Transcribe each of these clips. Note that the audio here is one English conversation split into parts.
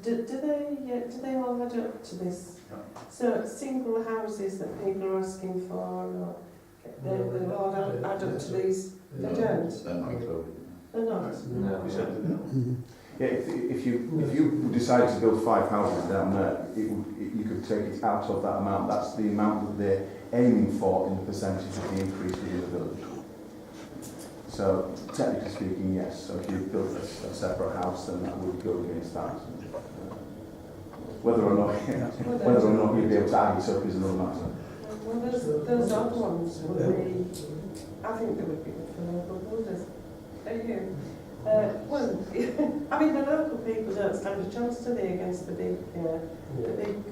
do they all add up to this? Yeah. So single houses that people are asking for, or they will all add up to these? They don't? They're not included. They're not? No. You said they don't. Yeah, if you decided to build 5 houses down there, you could take it out of that amount. That's the amount that they're aiming for in the percentage of the increase within the village. So, technically speaking, yes. So if you built a separate house, then that would go against that. Whether or not you'd be able to add it up is another matter. Well, those other ones would be, I think they would be good for local builders. Are you? Well, I mean, the local people don't stand a chance, do they, against the big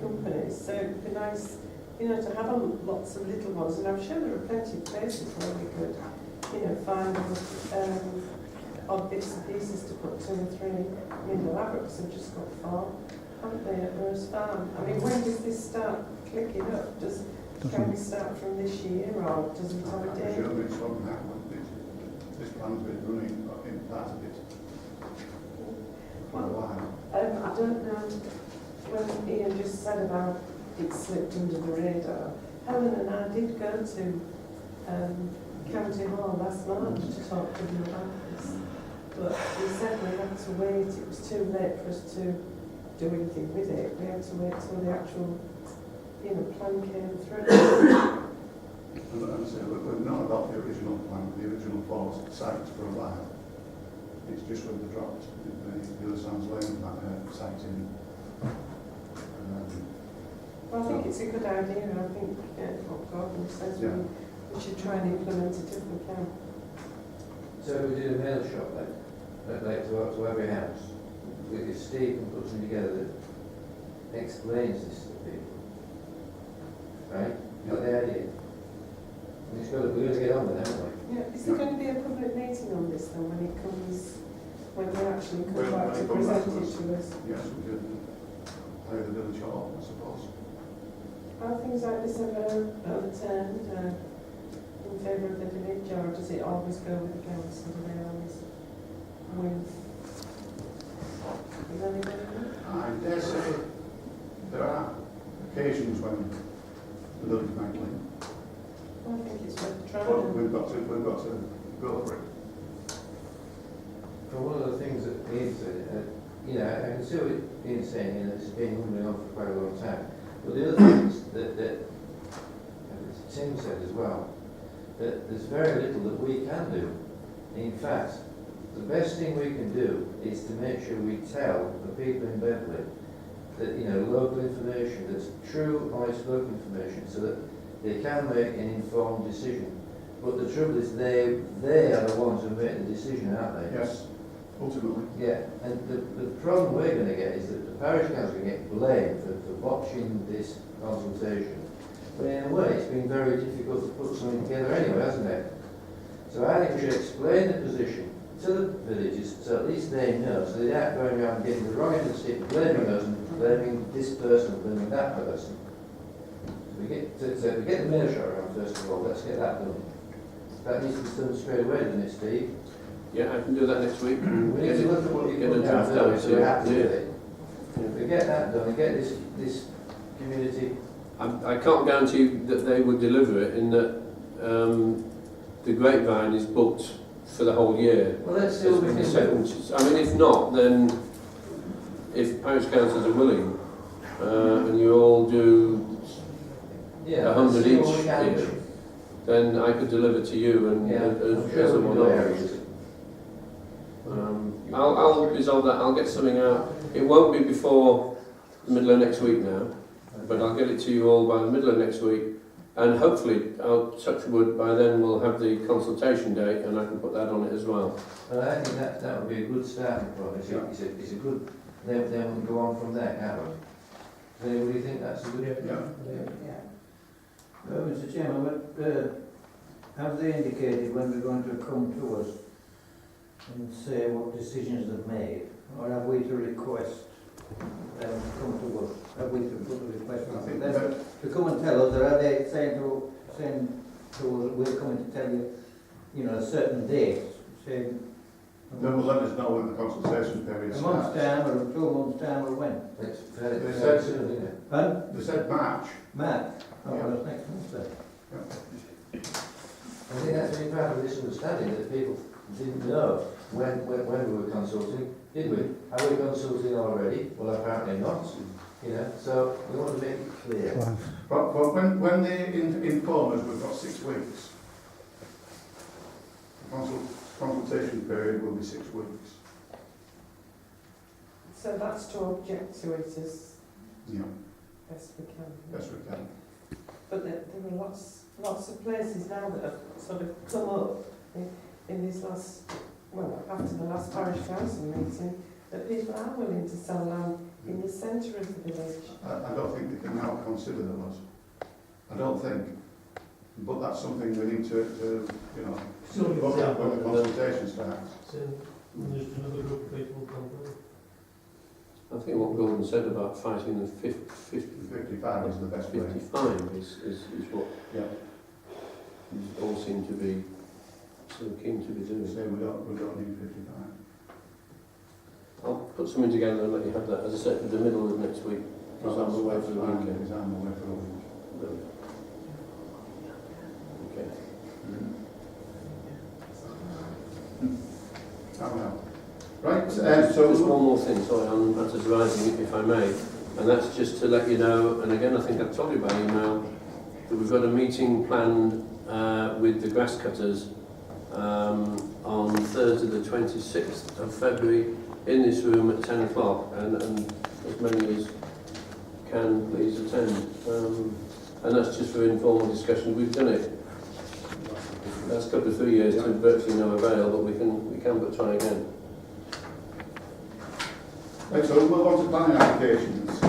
companies? So it'd be nice, to have lots of little ones. And I'm sure there are plenty of places where we could, find odd bits and pieces to put 2 or 3. I mean, the Labrocks have just got 4, haven't they, at Rose Farm? I mean, when does this start clicking up? Can we start from this year, or does it have a date? I'm sure it's from that one. This plan's been running in part of it for a while. I don't know when Ian just said about it slipped under the radar. Helen and I did go to County Hall last March to talk to them about this, but we said we had to wait. It was too late for us to do anything with it. We had to wait till the actual plan came through. And so we've not adopted the original plan, the original 4 sites for a while. It's just when they dropped the other Sands Lane site in. Well, I think it's a good idea. I think what Gordon says, we should try and implement it if we can. So we did a mail shop like to every house. If Steve can put something together that explains this to people, right? Got the idea? We're going to get on with it, haven't we? Yeah. Is there going to be a public meeting on this then when it comes, when they actually come back to When present it it comes to us? Yes, we could play the village hall, I suppose. Are things like this ever overturned in favour of the village, or does it always go with the council? Do they always win? Does anybody know? I dare say there are occasions when the village might win. I think it's worth But trying. we've got to go for it. Well, one of the things that Ian said, I can see what Ian's saying, it's been rumbling on for quite a long time. But the other thing is that Tim said as well, that there's very little that we can do. In fact, the best thing we can do is to make sure we tell the people in Beverley that, local information, that's true, honest local information, so that they can make an informed decision. But the trouble is they are the ones who make the decision, aren't they? Yes, ultimately. Yeah, and the problem we're going to get is that the parish council will get blamed for botching this consultation. But in a way, it's been very difficult to put something together anyway, hasn't it? So I think we should explain the position to the villagers, so at least they know, so they aren't going around getting the wrong end of the stick, blaming us and blaming this person, blaming that person. So we get the mail shot around first of all, let's get that done. That needs to be done straight away, doesn't it, Steve? Yeah, I can do that next week. We need to look at what you Get put a down draft there, out so to we're happy you. with it. If we get that done and get this community. I can't guarantee you that they would deliver it in that the grapevine is booked for the whole year. Well, let's see what we can do. I mean, if not, then if parish councils are willing, and you all do Yeah, 100 let's see what we can each, do. then I could deliver to you and Yeah, as I'm sure we someone can do else. areas. I'll resolve that. I'll get something out. It won't be before the middle of next week now, but I'll get it to you all by the middle of next week, and hopefully, I'll touch wood, by then we'll have the consultation date, and I can put that on it as well. But I think that would be a good starting point. It's a good. Then we can go on from there, can't we? Does anybody think that's a good? Yeah. Mr. Chairman, have they indicated when they're going to come to us and say what decisions they've made, or have we to request them to come to us? Have we to put a request I on think them that to come and tell us, or are they saying to us, we're coming to tell you, a certain date, saying, They will let us know when the consultation period A month's starts. time or 2 months' time or when? It's fairly, They fairly said- soon, isn't it? And They said March. March, oh, Yeah. well, that's next month then. I think that's really part of the misunderstanding that people didn't know when we were consulting, did we? Are we consulting already? Well, apparently not, you know, so we want to make it clear. But when they inform us we've got 6 weeks, the consultation period will be 6 weeks. So that's to object to it as Yeah, best we can. yes we can. But there are lots of places now that have sort of come up in this last, well, after the last parish council meeting, that people are willing to sell land in the centre of the village. I don't think they can now consider those. I don't think. But that's something we need to you know, look at when the consultation starts. I think what Gordon said about fighting the 55 55 is the best way. is what Yeah. you all seem to be so keen to be doing. Say we don't need 55. I'll put something together and let you have that, as I said, in the middle of next week, because I'm away for the weekend. Because I'm away for the weekend. Okay. Oh, no. Right, Just so one more thing, sorry, on matters arising, if I may, and that's just to let you know, and again, I think I've told you by email, that we've got a meeting planned with the grass cutters on Thursday the 26th of February in this room at 10 o'clock, and as many as can please attend. And that's just for informal discussion. We've done it the last couple of 3 years to virtually no avail, but we can but try again. right, so we'll move on to planning applications.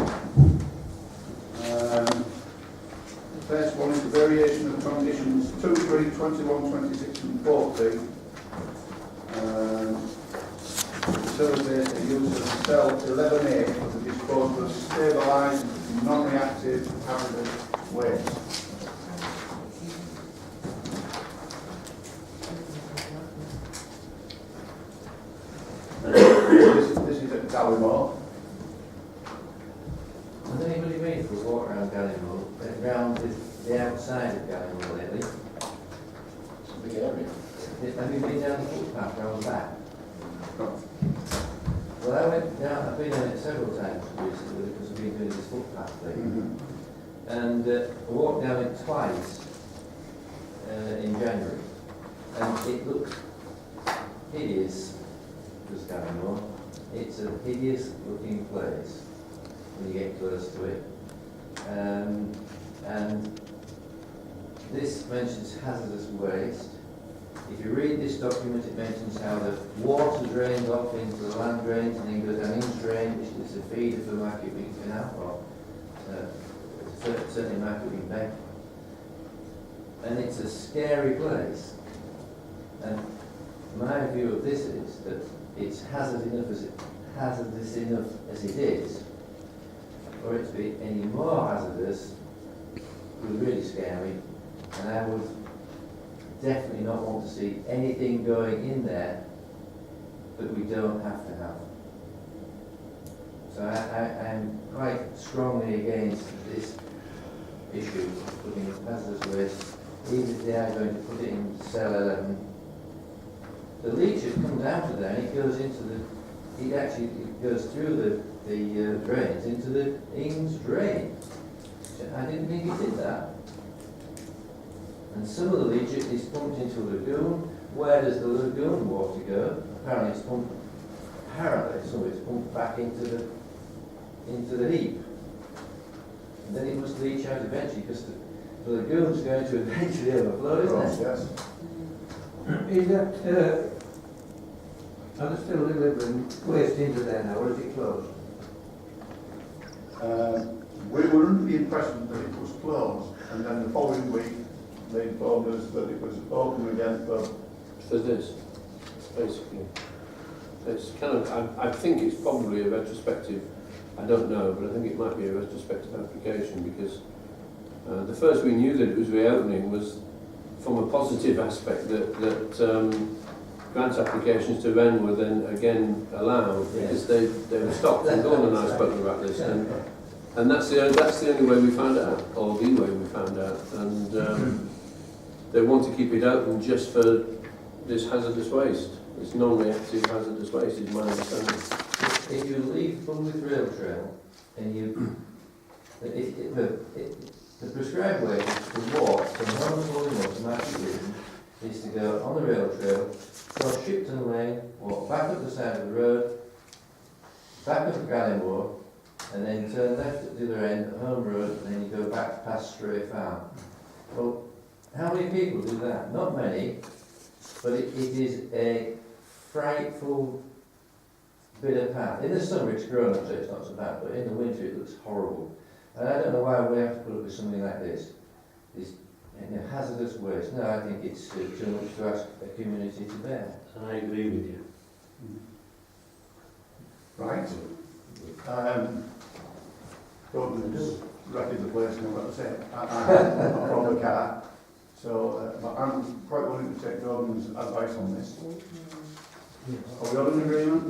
The first one is the variation of conditions 2, 3, 21, 26 and 40. Facilitate the use of cell 11A for the disposal of stabilised, non-reactive hazardous waste. This is at Gallimore. Has anybody been for a walk around Gallimore, around the outside of Gallimore lately? It's a big area. Have you been down the footpath around the back? No. Well, I went down, I've been on it several times recently because I've been doing this footpath thing. And I walked down it twice in January. And it looks hideous, just Gallimore. It's a hideous looking place when you get close to it. And this mentions hazardous waste. If you read this document, it mentions how the water drains off into the land drains and then goes down Inns Drain, which is a feeder for Market Week Canal, or certainly Market Week Bank. And it's a scary place. And my view of this is that it's hazardous enough as it is. For it to be any more hazardous would be really scary, and I would definitely not want to see anything going in there that we don't have to have. So I'm quite strongly against this issue of putting hazardous waste, even if they are going to put it in cell 11. The leachate comes out of there and it goes into it goes through the drains into the Inns Drain. I didn't think it did that. And some of the leachate is pumped into a lagoon. Where does the lagoon water go? Apparently it's pumped some of it's pumped back into the heap. And then it must leach out eventually because the lagoon's going to eventually overflow, isn't it? Yes. Is that, are they still delivering waste into there now, or is it closed? We were under the impression that it was closed, and then the following week they informed us that it was open again For this, basically. It's kind of, I think it's probably a retrospective, I don't know, but I think it might be a retrospective application because the first we knew that it was reopening was from a positive aspect that grant applications to Ren were then again allowed because they were stopped. And Gordon and I spoke about this, and that's the only way we found out, or the way we found out. And they want to keep it open just for this hazardous waste. It's non-reactive hazardous waste, is my understanding. If you leave Bunwith Rail Trail and you, the prescribed way to walk from Holland to Matthew is to go on the rail trail, cross Shipton Lane, walk back up the side of the road, back up Gallimore, and then turn left at the other end at Home Road, and then you go back past Stray Farm. Well, how many people do that? Not many, but it is a frightful bit of path. In the summer it's grown up, so it's not so bad, but in the winter it looks horrible. And I don't know why we have to put up with something like this. This hazardous waste. No, I think it's too much to ask a community to bear. I agree with you. Right. Gordon's wrecking the place now, but I say, I'm from the car, so but I'm quite willing to take Gordon's advice on this. Are we all in agreement?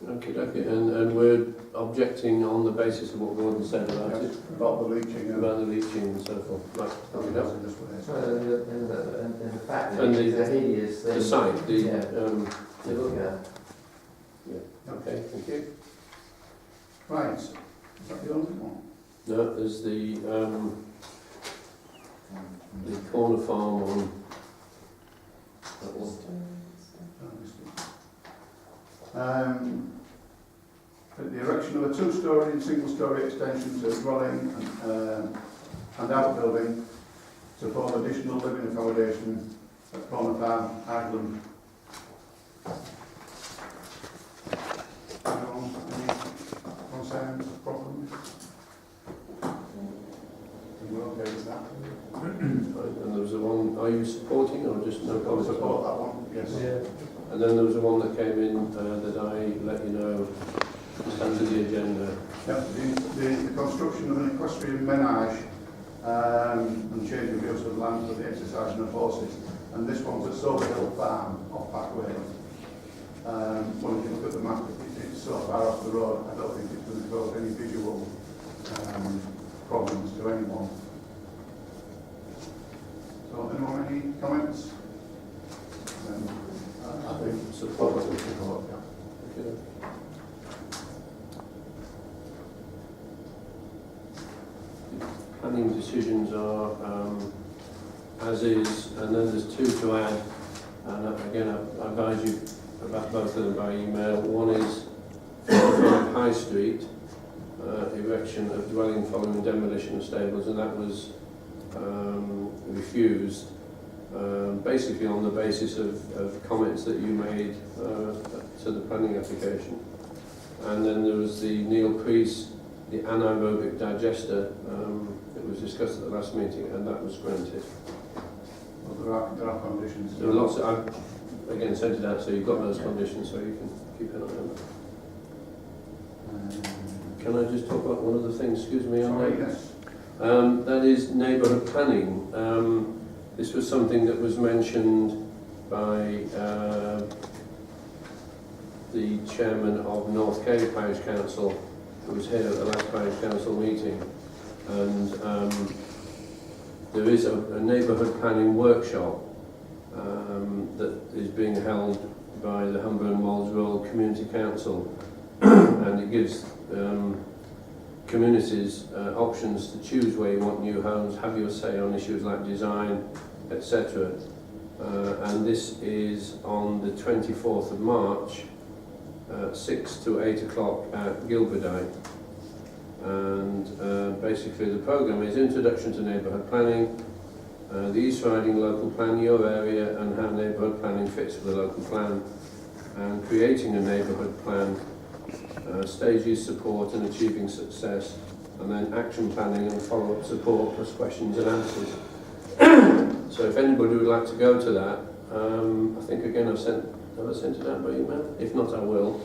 Okay, and we're objecting on the basis of what Gordon said about it, About the leaching and about the leaching and so forth. Right, okay, no. And the fact that And it's a hideous thing. The site, to look at. okay, thank you. Right, is that the only one? No, there's the corner farm on that one. The erection of a two-storey and single-storey extension to a dwelling and outbuilding to form additional living accommodation at Corner Farm, Ireland. Any concerns, problems? We're okay with that? And there was the one, are you supporting or just no I'll comment? support that one, yes. And then there was the one that came in that I let you know just under the agenda. Yeah, the construction of an equestrian menage and change of use of land for the exercising of horses. And this one's at Sober Hill Farm off Parkway. When you look at the map, it's so far off the road, I don't think it's going to cause any visual problems to anyone. So, anyone, any comments? I think Support. support, yeah. Okay. Planning decisions are as is, and then there's two to add. And again, I advise you about both of them by email. One is 55 High Street, erection of dwelling following demolition of stables, and that was refused, basically on the basis of comments that you made to the planning application. And then there was the Neil Priest, the anaerobic digester, it was discussed at the last meeting, and that was granted. Well, there are conditions. There were lots of, I've again sent it out, so you've got those conditions, so you can keep an eye on that. Can I just talk about one other thing, excuse me, on Sorry, that? yes. That is neighbourhood planning. This was something that was mentioned by the chairman of North Cave Parish Council, who was here at the last Parish Council meeting, and there is a neighbourhood planning workshop that is being held by the Humber and Walls Royal Community Council, and it gives communities options to choose where you want new homes, have your say on issues like design, etc. And this is on the 24th of March, 6 to 8 o'clock at Gilberdite. And basically the programme is Introduction to Neighbourhood Planning, the East Riding Local Plan, your area and how neighbourhood planning fits with the local plan, and creating a neighbourhood plan, stages, support and achieving success, and then action planning and follow-up support plus questions and answers. So if anybody would like to go to that, I think again have I sent it out by email? If not, I will.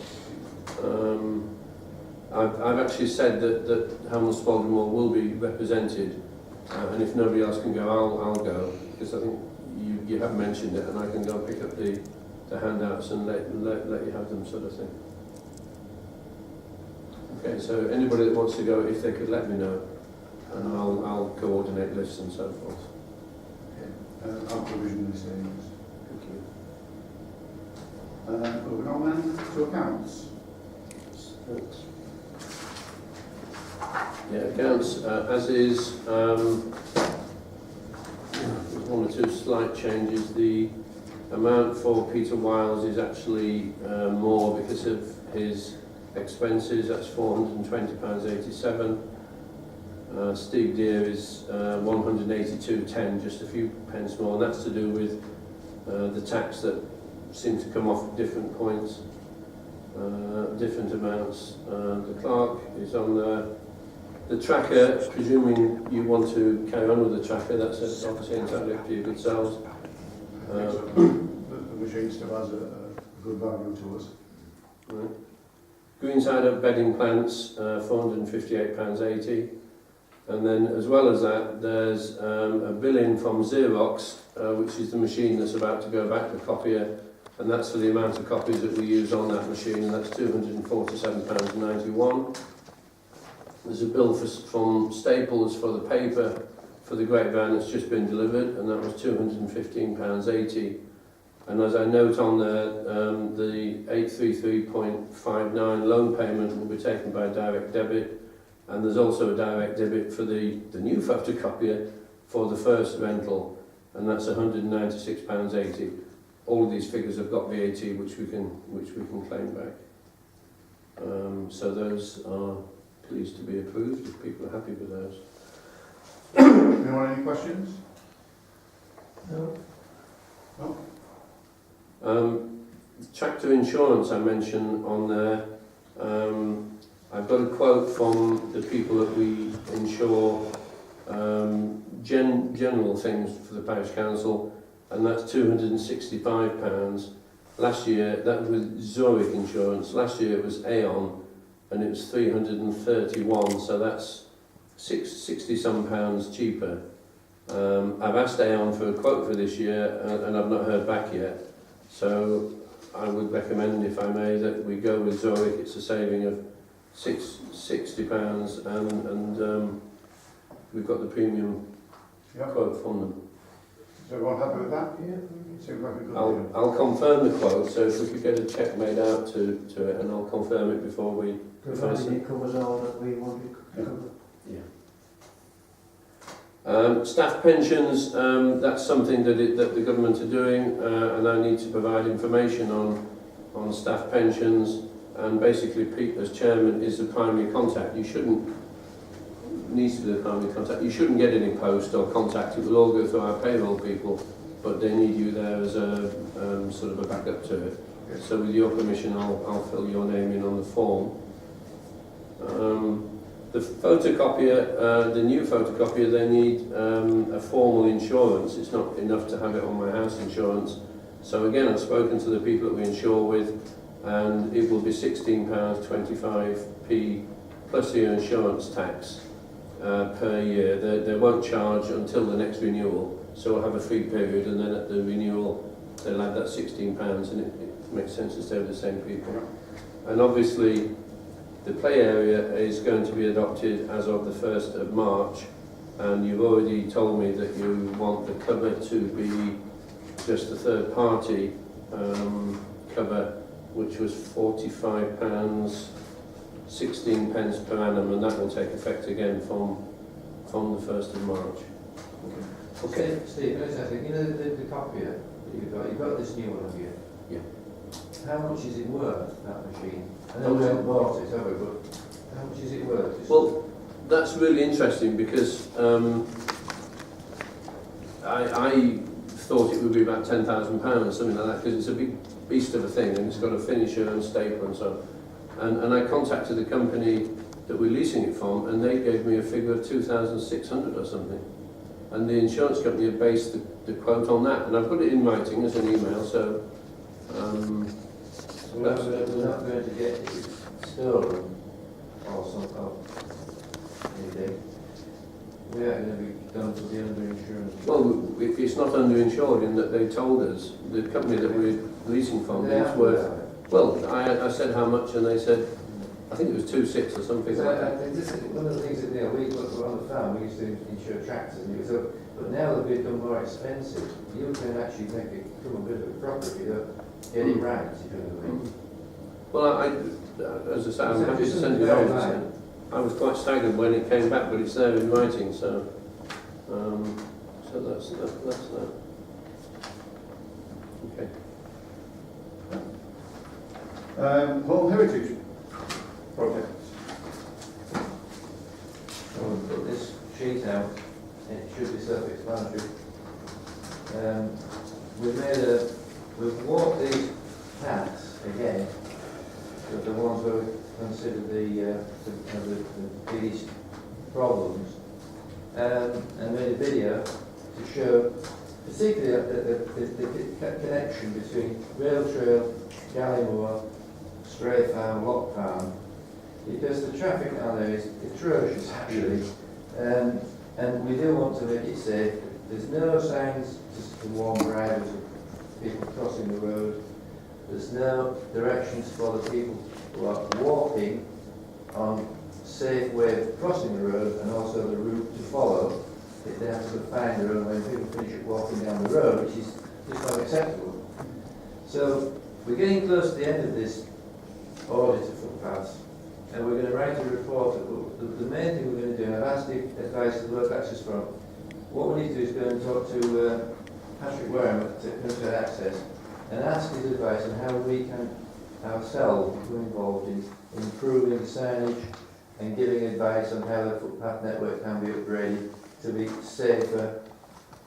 I've actually said that Hamel Spalding will be represented, and if nobody else can go, I'll go, because I think you you have mentioned it, and I can go and pick up the handouts and let you have them, sort of thing. Okay, so anybody that wants to go, if they could let me know, and I'll coordinate lists and so forth. I'll provision the savings. Thank you. Moving on then to accounts. Thanks. Yeah, accounts, as is, there's one or two slight changes. The amount for Peter Wiles is actually more because of his expenses. That's £420.87. Steve Deere is 182.10, just a few pence more, and that's to do with the tax that seems to come off at different points, different amounts. The clerk is on the tracker, presuming you want to carry on with the tracker. That's obviously entirely up to your good selves. The machine still has a good value to us. Right. Greenside Up bedding plants, £458.80. And then, as well as that, there's a bill-in from Xerox, which is the machine that's about to go back to copier, and that's for the amount of copies that we use on that machine, and that's £247.91. There's a bill from Staples for the paper for the grapevine that's just been delivered, and that was £215.80. And as I note on there, the 833.59 loan payment will be taken by direct debit. And there's also a direct debit for the new photocopier for the first rental, and that's £196.80. All of these figures have got VAT, which we can claim back. So those are pleased to be approved if people are happy with those. Anyone any questions? No. No? Tractor insurance I mentioned on there. I've got a quote from the people that we insure general things for the parish council, and that's £265. Last year, that was Zurich insurance. Last year it was Aon, and it was £331, so that's 60 some pounds cheaper. I've asked Aon for a quote for this year, and I've not heard back yet. So I would recommend, if I may, that we go with Zurich. It's a saving of £60, and we've got the premium quote from them. Is everyone happy with that? Yeah. Seems like a good deal. I'll confirm the quote, so if we could get a cheque made out to it, and I'll confirm it before we... Provided it covers all that we want it to cover. Yeah. Staff pensions, that's something that the government are doing, and I need to provide information on staff pensions. And basically, Pete, as chairman, is the primary contact. Needs to be the primary contact. You shouldn't get any post or contact. It will all go through our payroll people, but they need you there as a sort of a backup to it. Okay. So, with your permission, I'll fill your name in on the form. The photocopier, the new photocopier, they need a formal insurance. It's not enough to have it on my house insurance. So again, I've spoken to the people that we insure with, and it will be £16.25p plus your insurance tax per year. They won't charge until the next renewal, so we'll have a free period, and then at the renewal they'll add that £16, and it makes sense to stay with the same people. And obviously the play area is going to be adopted as of the 1st of March, and you've already told me that you want the cover to be just a third party cover, which was £45, 16 pence per annum, and that will take effect again from the 1st of March. Okay. Steve, can I say, you know the copier that you've got this new one, have you? Yeah. How much is it worth, that machine? I know we haven't bought it, have we, but how much is it worth? Well, that's really interesting, because I thought it would be about £10,000, something like that, because it's a big beast of a thing, and it's got a finisher and stapler and so on. And I contacted the company that we're leasing it from, and they gave me a figure of 2,600 or something. And the insurance company had based the quote on that, and I put it in writing as an email, so... we're not going to get it stolen or something. Anything. we are going to be done to the under insurance. Well, it's not underinsured in that they told us, the company that we're leasing from, it's worth, well, I said how much and they said, I think it was 2.6 or something like that. One of the things that we were on the farm, we used to insure tractors, and it was but now they've become more expensive. You can actually make it become a bit of a problem if you don't get it right, if you know what I mean. Well, as I say, I'm happy to send it over. I was quite staggered when it came back, but it's there in writing, so that's that. Okay. Home heritage project. We'll put this sheet out, and it should be self-explanatory. We've walked these paths again, the ones where we consider the biggest problems, and made a video to show particularly the connection between rail trail, Gallimore, Stray Farm, Lock Farm, because the traffic down there is atrocious actually, and we do want to make it safe. There's no signs to warn drivers of people crossing the road. There's no directions for the people who are walking on safe way of crossing the road, and also the route to follow. If they have to find their own way, people finish it walking down the road, which is just not acceptable. So we're getting close to the end of this audit of footpaths, and we're going to write a report. The main thing we're going to do, and I've asked the advice of the Local Access Forum, what we need to do is go and talk to Patrick Wareham at Countryside Access and ask his advice on how we can ourselves become involved in improving signage and giving advice on how the footpath network can be upgraded to be safer,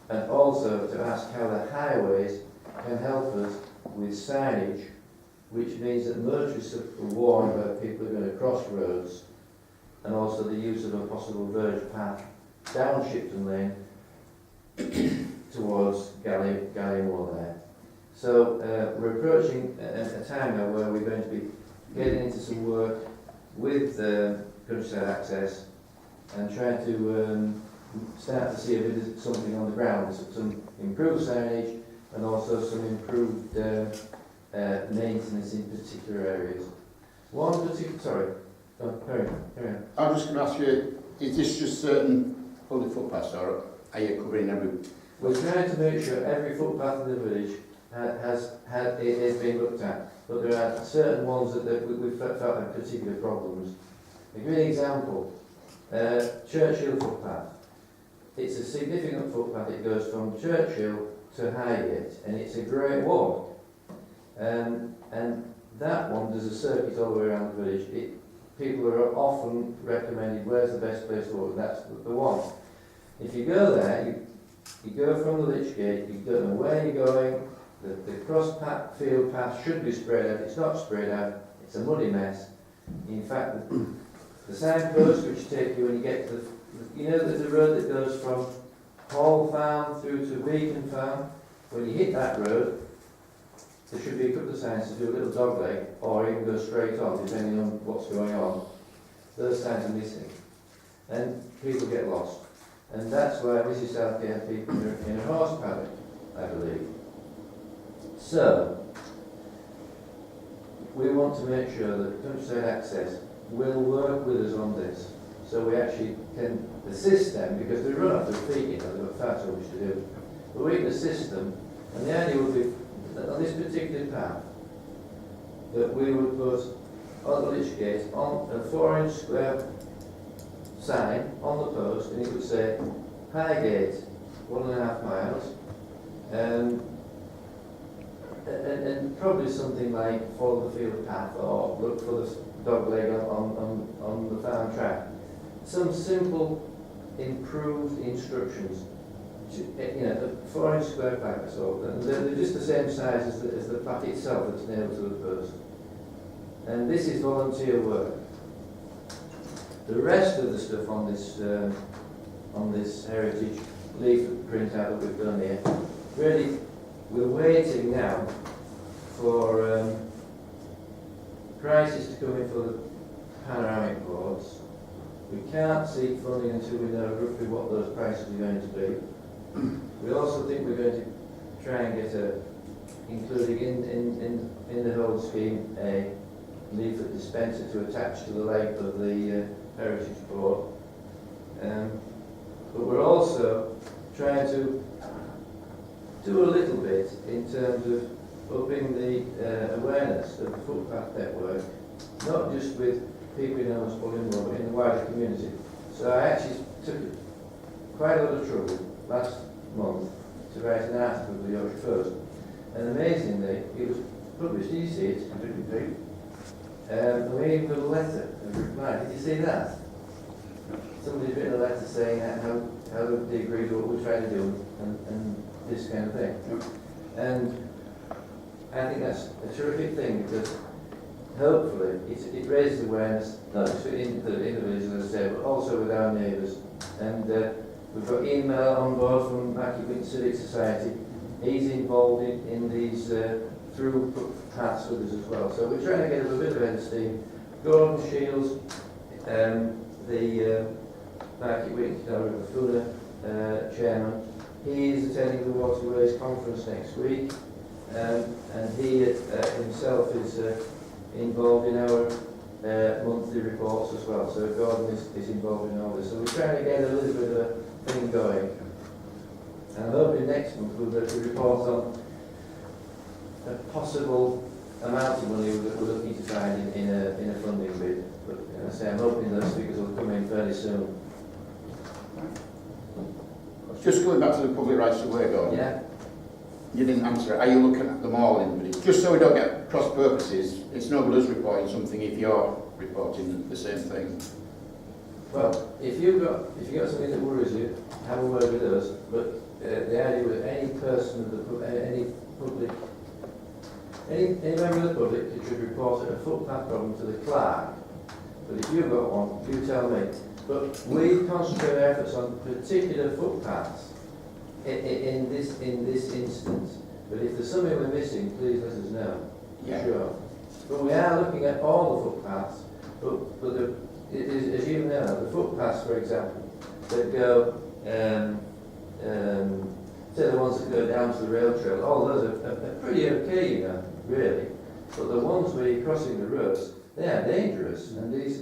and also to ask how the highways can help us with signage, which means that motorists are warned about people who are going to cross roads, and also the use of a possible verge path down Shipton Lane towards Gallimore there. So we're approaching a time now where we're going to be getting into some work with Countryside Access and trying to start to see a bit of something on the ground, some improved signage and also some improved maintenance in particular areas. One particular, sorry, carry on. I'm just going to ask you, is this just certain public footpaths, or are you covering every? We're trying to make sure every footpath in the village is being looked at, but there are certain ones that we felt have particular problems. A great example, Churchill footpath. It's a significant footpath. It goes from Churchill to Highgate, and it's a great walk. And that one, there's a circuit all the way around the village. People are often recommended where's the best place to walk, and that's the one. If you go there, you go from the Lich Gate, you don't know where you're going, the field path should be sprayed out, it's not sprayed out, it's a muddy mess. In fact, the signposts which take you when you get to you know there's a road that goes from Hall Farm through to Beacon Farm. When you hit that road, there should be a couple of signs to do a little dog leg, or even go straight on, depending on what's going on. Those signs are missing, and people get lost. And that's why Mrs. Southgate had people in a horse paddock, I believe. So, we want to make sure that Countryside Access will work with us on this, so we actually can assist them, because they run off their feet, you know, they've got far too much to do. But we can assist them, and the idea would be that on this particular path, that we would put on the Lich Gate on a 4-inch square sign on the post, and it would say Highgate 1.5 miles, and probably something like follow the field path or look for the dog leg on the farm track. Some simple, improved instructions. You know, the 4-inch square pack, so they're just the same size as the pack itself that's nailed to the post. And this is volunteer work. The rest of the stuff on this heritage leaflet printout that we've done here, really, we're waiting now for prices to come in for the panoramic boards, We can't seek funding until we know roughly what those prices are going to be. We also think we're going to try and get including in the whole scheme, a leaflet dispenser to attach to the leg of the Heritage Board. But we're also trying to do a little bit in terms of upping the awareness of the footpath network, not just with people in Elmsford, but in the wider community. So I actually took quite a lot of trouble last month to write an article for the Yorkshire Post, and amazingly it was published. Did you see it? I didn't think. And we even got a letter of reply. Did you see that? Somebody's written a letter saying how they agree with what we're trying to do and this kind of thing. Yep. And I think that's a terrific thing because hopefully it raises awareness, not just for individuals, as I say, but also with our neighbours. And we've got Ian Miller on board from Mackie Civic Society. He's involved in these through paths with us as well. So we're trying to get a bit of head of steam. Gordon Shields, the Market Week, the FUNA chairman, he is attending the Waterways Conference next week, and he himself is involved in our monthly reports as well. So Gordon is involved in all this. So we're trying to get a little bit of a thing going. And I'm hoping next month we'll be able to report on a possible amount of money that we're looking to find in a funding bid. But as I say, I'm hoping those figures will come in fairly soon. Just going back to the public rights of way, Gordon. Yeah. You didn't answer it. Are you looking at them all in? Just so we don't get cross purposes, it's no good us reporting something if you're reporting the same thing. Well, if you've got something that worries you, have a word with us. But the idea with any person of any member of the public should report a footpath problem to the clerk. But if you've got one, you tell me. But we concentrate our efforts on particular footpaths in this instance. But if there's something we're missing, please let us know. Yeah. Sure. But we are looking at all the footpaths. But as you know, the footpaths, for example, that go, say the ones that go down to the rail trail, all those are pretty okay, you know, really. But the ones where you're crossing the roads, they are dangerous. And these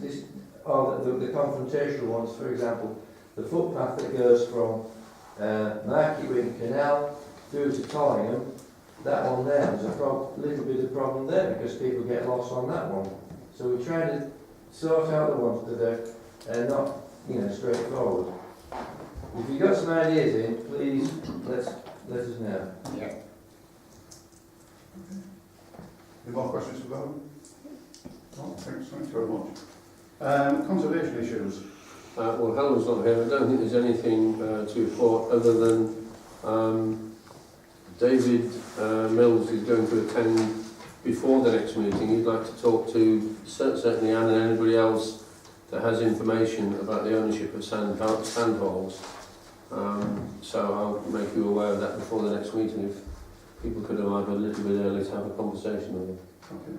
are the confrontational ones. For example, the footpath that goes from Market Wing Canal through to Tollingham, that one there, there's a little bit of problem there because people get lost on that one. So we're trying to sort out the ones that are not, you know, straightforward. If you've got some ideas in, please let us know. Yeah. Any more questions for Gordon? No, thanks very much. Conservation issues. Well, Helen's not here. I don't think there's anything to report other than David Mills is going to attend before the next meeting. He'd like to talk to certainly Anne and anybody else that has information about the ownership of sand holes. So I'll make you aware of that before the next meeting if people could arrive a little bit early to have a conversation with him. Okay.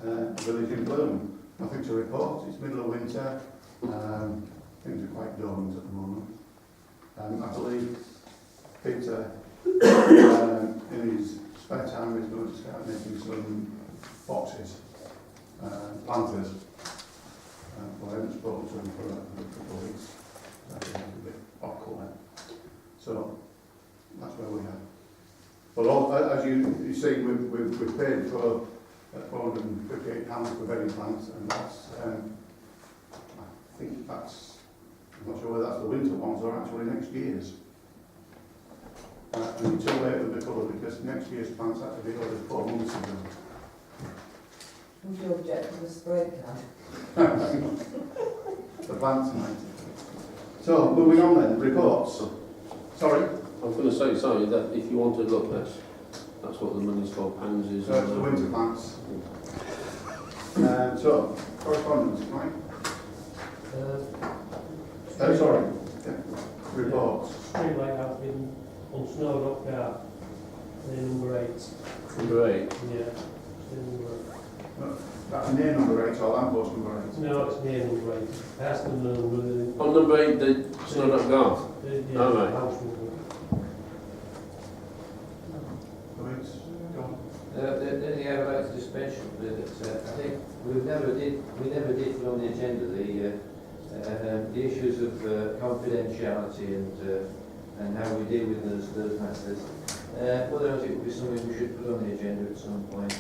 Good. Village in Bloom. Nothing to report. It's middle of winter. Things are quite dormant at the moment. I believe Peter, in his spare time, is going to start making some boxes, planters. Well, I haven't spoken to him for a couple of weeks. That's a little bit off colour. So that's where we are. But as you see, we've paid for £458 for bedding plants, and that's, I think that's, I'm not sure whether that's the winter ones or actually next year's. And too late with the colour because next year's plants had to be ordered 4 months ago. Would you object to the spray can? The plants might. So, moving on then, reports. Sorry? I was going to say, sorry, that if you want to look, that's what the money's for, pansies. So it's the winter plants. So, correspondence, Mike? Sorry. Yeah. Reports. Streetlight has been on Snow Rock Car, number 8. Number 8. Yeah, number 8. That's near number 8 or lamppost number 8. No, it's near number 8. That's the number. On number 8, the Snowdrop Garth. The Oh, right. house number. The only I would like to just mention that I think we never did put on the agenda the issues of confidentiality and how we deal with those matters. Whether or not it would be something we should put on the agenda at some point.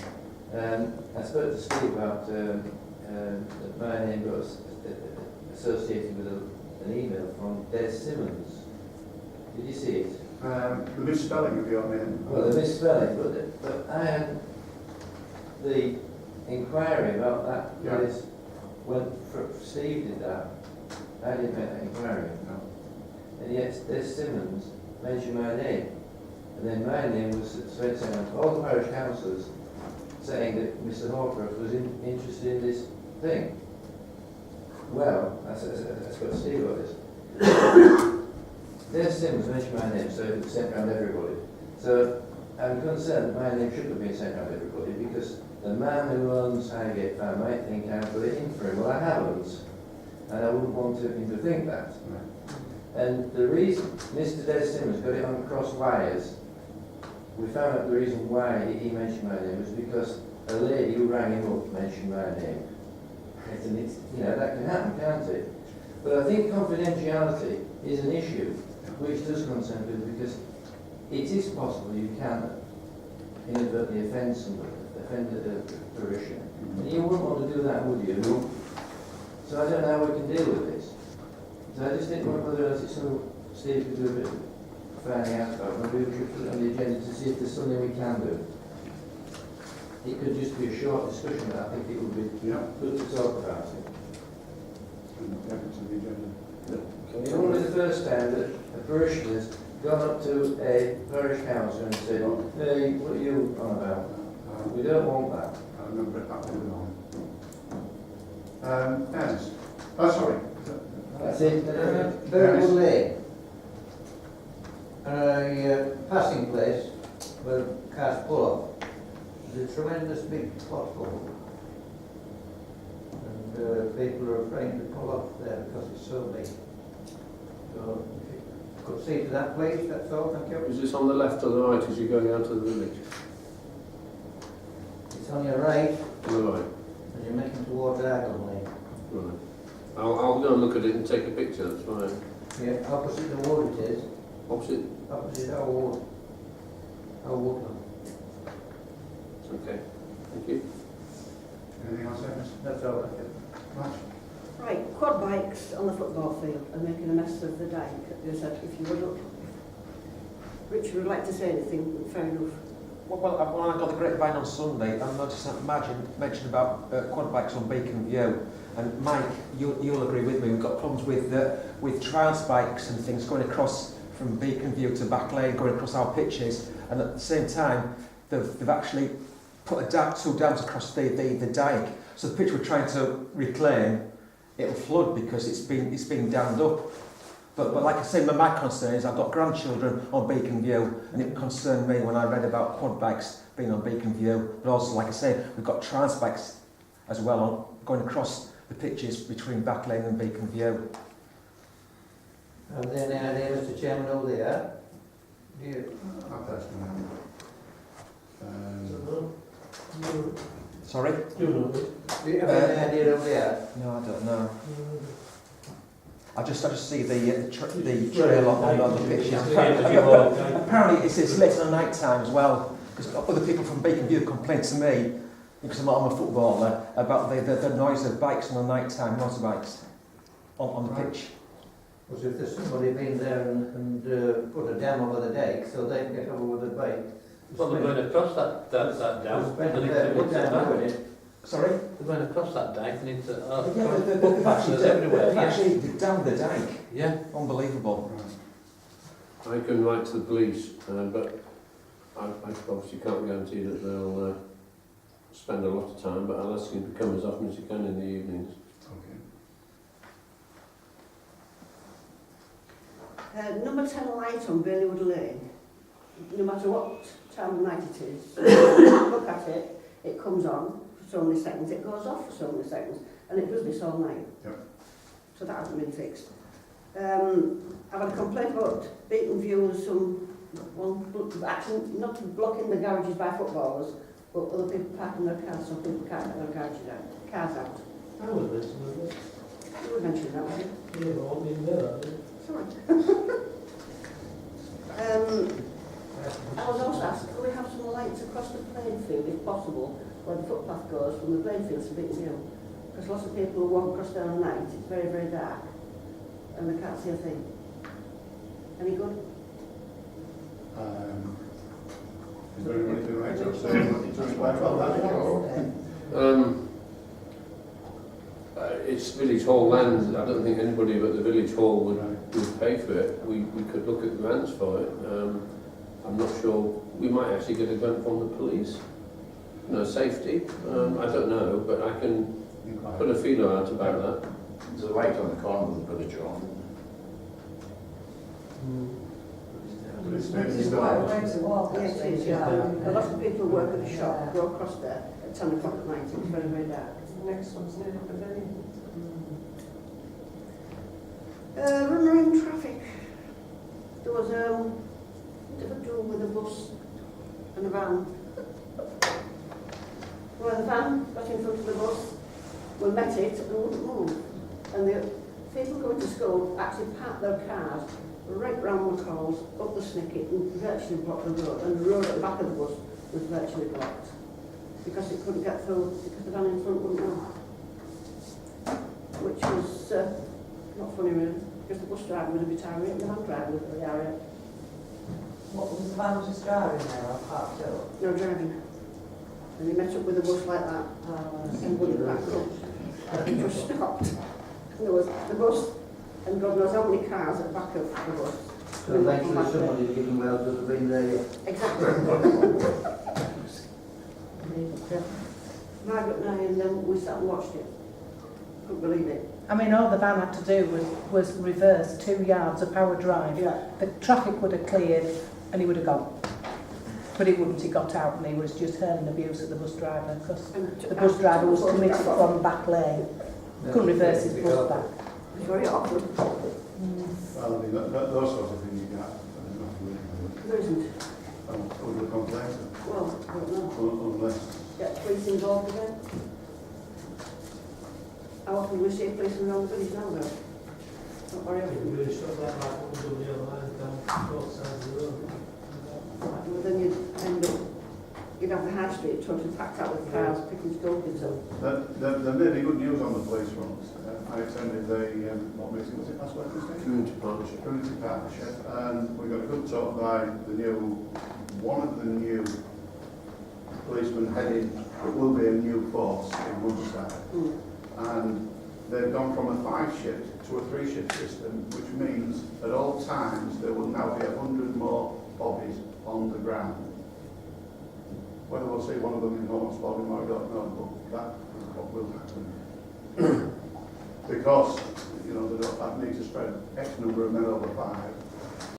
I spoke to Steve about my name was associated with an email from Des Simmons. Did you see it? The misspelling of your name. Well, the misspelling, but I had the inquiry about that Yeah. place when Steve did that. I didn't make that inquiry. No. And yet, Des Simmons mentioned my name. And then my name was sent out to all the parish councillors saying that Mr. Hawcroft was interested in this thing. Well, I spoke to Steve about this. Des Simmons mentioned my name, so it was sent around everybody. So I'm concerned that my name shouldn't have been sent around everybody because the man who owns Highgate Farm might think I put it in for him. Well, I haven't, and I wouldn't want him to think that. And the reason Mr. Des Simmons got it on cross wires, we found out the reason why he mentioned my name was because a lady who rang him up mentioned my name. And it's, you know, that can happen, can't it? But I think confidentiality is an issue which does concern people because it is possible you can inadvertently offend somebody, offend a parishioner. And you wouldn't want to do that, would you? No. So I don't know how we can deal with this. So I just think whether it's something Steve could do a bit of finding out about, maybe we should put it on the agenda to see if there's something we can do. It could just be a short discussion, but I think it would be good to talk about it. It won't be the first time that a parishioner's gone up to a parish council and said, hey, what are you on about? We don't want that. I remember it happening on. Ernest. Oh, sorry. That's it. Burwood Lane. A passing place where cars pull off. There's a tremendous big pothole. And people are afraid to pull off there because it's so big. So if you could see to that place, that's all, thank you. Is this on the left or the right as you're going out of the village? It's on your right On the right. as you're making towards Arden Lane. Right. I'll go and look at it and take a picture, that's fine. Yeah, opposite the wood it is. Opposite? Opposite our wood. Our woodland. Okay. Thank you. Anything else, Ernest? That's all, thank you. Right. Right, quad bikes on the football field are making a mess of the dyke. There's a, if you would look, Richard would like to say anything, fair enough. Well, when I got the grapevine on Sunday, I noticed that mentioned about quad bikes on Beacon View. And Mike, you'll agree with me, we've got problems with trials bikes and things going across from Beacon View to Back Lane, going across our pitches, and at the same time, they've actually put two dams across the dyke. So the pitch we're trying to reclaim, it'll flood because it's been dammed up. But like I say, my concern is I've got grandchildren on Beacon View, and it concerned me when I read about quad bikes being on Beacon View. But also, like I say, we've got trans bikes as well going across the pitches between Back Lane and Beacon View. Have they any idea, Mr. Chairman, who they are? Do you? I'll test them. Sorry? Do you have any idea who they are? No, I don't know. I just see the trail on the pitches. Apparently it's late in the night time as well, because other people from Beacon View complained to me, because I'm a footballer, about the noise of bikes on the night time, motorbikes on the pitch. Because if there's somebody been there and put a dam over the dike so they can get over with a bike. Well, they're going across that dam. Spend a fair bit of time doing it. Sorry? They're going across that dyke and it's They've actually down the dyke. Yeah. Unbelievable. I can write to the police, but I obviously can't guarantee that they'll spend a lot of time, but I'll ask you to come as often as you can in the evenings. Number 10 light on Baileywood Lane, no matter what time of night it is, look at it, it comes on for so many seconds, it goes off for so many seconds, and it does this all night. Yep. So that hasn't been fixed. I've had a complaint about Beacon View and actually not blocking the garages by footballers, but other people parking their cars, so people can't get their cars out. I would mention that. You were mentioning that, wasn't you? Yeah, but I won't be there. Sorry. I was also asked, could we have some lights across the playing field, if possible, where the footpath goes from the playing field to Beacon View? Because lots of people who walk across there at night, it's very, very dark, and they can't see a thing. Any good? Is there anything right to say to explain about that? It's village hall land. I don't think anybody but the village hall would pay for it. We could look at grants for it. I'm not sure. We might actually get a grant from the police. No safety. I don't know, but I can put a feeler out about that. There's a light on the corner of the village hall. But it's It's quite a way to walk, Yes, actually. it is, yeah. A lot of people who work at the shop go across there at 10 o'clock at night, it's very, very dark. The next one's near the pavilion. Running traffic. There was different deal with a bus and a van. Well, the van got in front of the bus, we met it and wouldn't move. And the people going to school actually parked their cars right round the calls, up the snicket and virtually blocked the road. And the road at the back of the bus was virtually blocked because it couldn't get through because the van in front wouldn't move. Which was not funny really, because the bus driver was a bit irate and the van driver was very irate. What was the van just driving there or parked up? No driving. And he met up with the bus like that and wouldn't back up. And he just stopped. And there was the bus and God knows how many cars at the back of the bus. So eventually somebody getting well to have been there yet. Exactly. Margaret and I, and then we sat and watched it. Couldn't believe it. I mean, all the van had to do was reverse 2 yards of Power Drive. Yeah. The traffic would have cleared and he would have gone. But he wouldn't, he got out and he was just hurling abuse at the bus driver because the bus driver was committed from the back lane. Couldn't reverse his bus back. It's very awkward. Well, I mean, those sorts of things you get. There isn't. Would we complain? Well, I don't know. Unless. Get police involved again. How often do we see police around the village now though? Not very I think often. we really shut that back up and the other line down both sides of the road. Well, then you'd end up, you'd have the high street totally packed out with cars picking school kids up. There may be good news on the police front. I attended the, what meeting was it last Wednesday? Community partnership. Community partnership, and we got a good talk by one of the new policemen heading, it will be a new force in Munster. And they've gone from a 5-shift to a 3-shift system, which means at all times there will now be 100 more bobbies on the ground. Whether we'll see one of them in North Spalding, I don't know, but that is what will happen. Because, you know, they don't need to spread X number of men over 5.